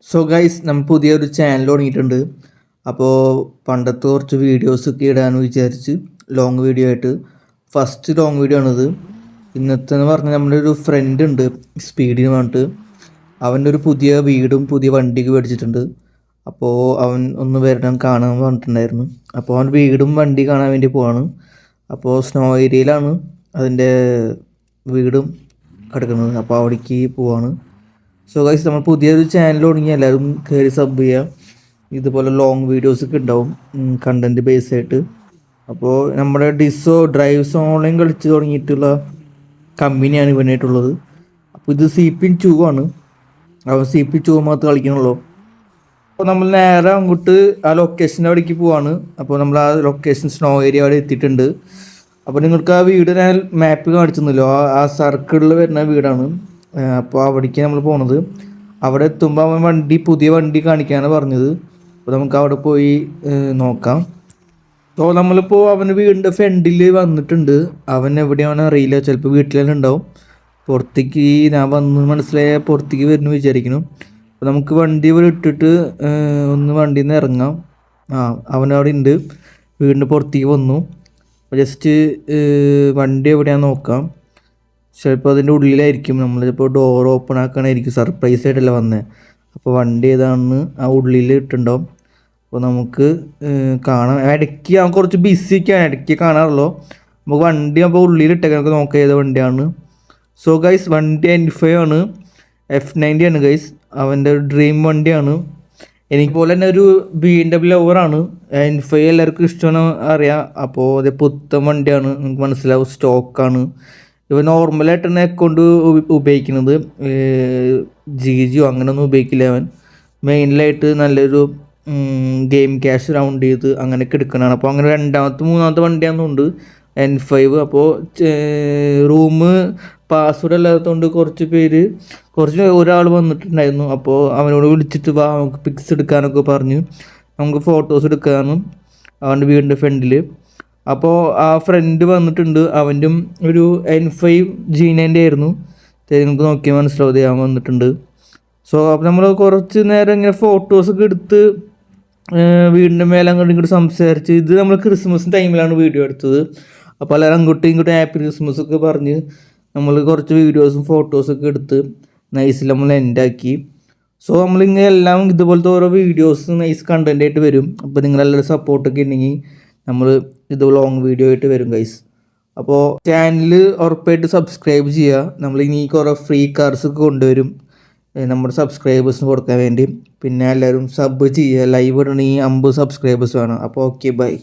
So guys നമ്മൾ പുതിയൊരു channel തുടങ്ങിയിട്ടുണ്ട്. അപ്പോൾ പണ്ടത്തെ കുറച്ച് വീഡിയോസൊക്കെ ഇടാമെന്ന് വിചാരിച്ച് ലോങ് വീഡിയോ ആയിട്ട് ഫസ്റ്റ് ലോങ് വീഡിയോ ആണിത്. ഇന്നത്തെ എന്ന് പറഞ്ഞാൽ നമ്മുടെ ഒരു ഫ്രണ്ട് ഉണ്ട് സ്പീഡിന് പറഞ്ഞിട്ട്. അവൻ്റെ ഒരു പുതിയ വീടും പുതിയ വണ്ടിയൊക്കെ മേടിച്ചിട്ടുണ്ട്. അപ്പോൾ അവൻ ഒന്ന് വരണം കാണാൻ പറഞ്ഞിട്ടുണ്ടായിരുന്നു. അപ്പോൾ അവൻ വീടും വണ്ടി കാണാൻ വേണ്ടി പോവാണ്. അപ്പോൾ സ്നോ ഏരിയയിലാണ് അതിൻ്റെ വീടും കിടക്കുന്നത്. അപ്പോൾ അവിടേക്ക് പോവാണ്. സോ ഗൈസ് നമ്മൾ പുതിയൊരു ചാനൽ തുടങ്ങി, എല്ലാവരും കയറി സബ് ചെയ്യുക. ഇതുപോലെ ലോങ് വീഡിയോസൊക്കെ ഉണ്ടാവും കണ്ടൻറ്റ് ബേസ് ആയിട്ട്. അപ്പോൾ നമ്മുടെ ഡിസോ ഡ്രൈവ്സ് ഓൺലൈൻ കളിച്ച് തുടങ്ങിയിട്ടുള്ള കമ്പനിയാണ് ഇവനായിട്ടുള്ളത്. അപ്പോൾ ഇത് CP2 ആണ്. അവൻ CP2 മാത്രം കളിക്കണുള്ളൂ. അപ്പോൾ നമ്മൾ നേരെ അങ്ങോട്ട് ആ ലൊക്കേഷൻ്റെ അവിടേക്ക് പോവാണ്. അപ്പോൾ നമ്മൾ ആ ലൊക്കേഷൻ സ്നോ ഏരിയ അവിടെ എത്തിയിട്ടുണ്ട്. അപ്പോൾ നിങ്ങൾക്ക് ആ വീട് ഞാൻ മാപ്പ് കാണിച്ചെന്നല്ലോ, ആ സർക്കിളിൽ വരുന്ന വീടാണ്. അപ്പോൾ അവിടേക്ക് നമ്മൾ പോണത്. അവിടെ എത്തുമ്പോൾ അവൻ പുതിയ വണ്ടി കാണിക്കാനാണ് പറഞ്ഞത്. അപ്പോൾ നമുക്ക് അവിടെ പോയി നോക്കാം. അപ്പോൾ നമ്മളിപ്പോൾ അവൻ്റെ വീടിൻ്റെ ഫ്രണ്ടിൽ വന്നിട്ടുണ്ട്. അവൻ എവിടെയാണെന്ന് അറിയില്ല, ചിലപ്പോൾ വീട്ടിൽ ഉണ്ടാവും. പുറത്തേക്ക് ഞാൻ വന്ന് മനസ്സിലായ പുറത്തേക്ക് വരുന്നു വിചാരിക്കുന്നു. അപ്പോൾ നമുക്ക് വണ്ടി ഇവിടെ ഇട്ടിട്ട് ഒന്ന് വണ്ടിയിൽ നിന്ന് ഇറങ്ങാം. അവനവിടെ ഉണ്ട്, വീടിൻ്റെ പുറത്തേക്ക് വന്നു. അപ്പോൾ ജസ്റ്റ് വണ്ടി എവിടെയാണെന്ന് നോക്കാം. ചിലപ്പോൾ അതിൻ്റെ ഉള്ളിലായിരിക്കും. നമ്മളിപ്പോൾ ഡോർ ഓപ്പൺ ആക്കാനായിരിക്കും, സർപ്രൈസ് ആയിട്ടല്ല വന്നത്. അപ്പോൾ വണ്ടി ഏതാണെന്ന് ആ ഉള്ളിൽ ഇട്ടുണ്ടാവും. അപ്പോൾ നമുക്ക് കാണാം. ഇടയ്ക്ക് അവൻ കുറച്ച് ബിസിയൊക്കെയാണ്, ഇടയ്ക്ക് കാണാറുള്ളൂ. നമുക്ക് വണ്ടി അപ്പോൾ ഉള്ളിൽ ഇട്ടേക്കാൻ നമുക്ക് നോക്കാം ഏത് വണ്ടിയാണ്. സോ ഗൈസ് വണ്ടി N5 ആണ്, F90 ആണ് ഗൈസ്. അവൻ്റെ ഒരു ഡ്രീം വണ്ടിയാണ്. എനിക്ക് പോലെ തന്നെ ഒരു BMW ലവറാണ്. N5 എല്ലാവർക്കും ഇഷ്ടമാണ് അറിയാം. അപ്പോൾ അത് പുത്തൻ വണ്ടിയാണ്, നമുക്ക് മനസ്സിലാവും, സ്റ്റോക്കാണ്. ഇവ നോർമലായിട്ട് തന്നെ അക്കൗണ്ട് ഉപയോഗിക്കുന്നത്, GGO അങ്ങനെയൊന്നും ഉപയോഗിക്കില്ല. അവൻ മെയിനിലായിട്ട് നല്ലൊരു ഗെയിം ക്യാഷ് റൗണ്ട് ചെയ്ത് അങ്ങനെയൊക്കെ എടുക്കണതാണ്. അപ്പോൾ അങ്ങനെ രണ്ടാമത്തെ മൂന്നാമത്തെ വണ്ടിയാണെന്നുണ്ട് N5. അപ്പോൾ റൂം പാസ്വേഡ് അല്ലാത്തതുകൊണ്ട് കുറച്ച് ഒരാൾ വന്നിട്ടുണ്ടായിരുന്നു. അപ്പോൾ അവനോട് വിളിച്ചിട്ട് വാ നമുക്ക് പിക്സ് എടുക്കാനൊക്കെ പറഞ്ഞു, നമുക്ക് ഫോട്ടോസ് എടുക്കാനും അവൻ്റെ വീടിൻ്റെ ഫ്രണ്ടിൽ. അപ്പോൾ ആ ഫ്രണ്ട് വന്നിട്ടുണ്ട്. അവൻ്റെ ഒരു N5 G90 ആയിരുന്നു. നിങ്ങൾക്ക് നോക്കിയാൽ മനസ്സിലാവും അവൻ വന്നിട്ടുണ്ട്. സോ അപ്പോൾ നമ്മൾ കുറച്ച് നേരം ഇങ്ങനെ ഫോട്ടോസൊക്കെ എടുത്ത് വീടിൻ്റെ മേലെ അങ്ങോട്ടും ഇങ്ങോട്ട് സംസാരിച്ച്, ഇത് നമ്മൾ ക്രിസ്മസ് ടൈമിലാണ് വീഡിയോ എടുത്തത്. അപ്പോൾ എല്ലാവരും അങ്ങോട്ടും ഇങ്ങോട്ടും ഹാപ്പി ക്രിസ്മസ് ഒക്കെ പറഞ്ഞ് നമ്മൾ കുറച്ച് വീഡിയോസും ഫോട്ടോസൊക്കെ എടുത്ത് നൈസിൽ നമ്മൾ എൻഡാക്കി. സോ നമ്മളിങ്ങനെ എല്ലാം ഇതുപോലത്തെ ഓരോ വീഡിയോസ് നൈസ് കണ്ടൻ്റ് ആയിട്ട് വരും. അപ്പോൾ നിങ്ങളെല്ലാവരും സപ്പോർട്ടൊക്കെ ഉണ്ടെങ്കിൽ നമ്മൾ ഇത് ലോങ് വീഡിയോ ആയിട്ട് വരും ഗൈസ്. അപ്പോൾ ചാനൽ ഉറപ്പായിട്ട് സബ്സ്ക്രൈബ് ചെയ്യുക. നമ്മളിനി കുറേ ഫ്രീ കാർസൊക്കെ കൊണ്ടുവരും നമ്മുടെ സബ്സ്ക്രൈബേഴ്സിന് കൊടുക്കാൻ വേണ്ടി. പിന്നെ എല്ലാവരും സബ് ചെയ്യുക. ലൈവ് ഇടണമെങ്കിൽ 50 സബ്സ്ക്രൈബേഴ്സ് വേണം. അപ്പോൾ ഓക്കെ ബൈ.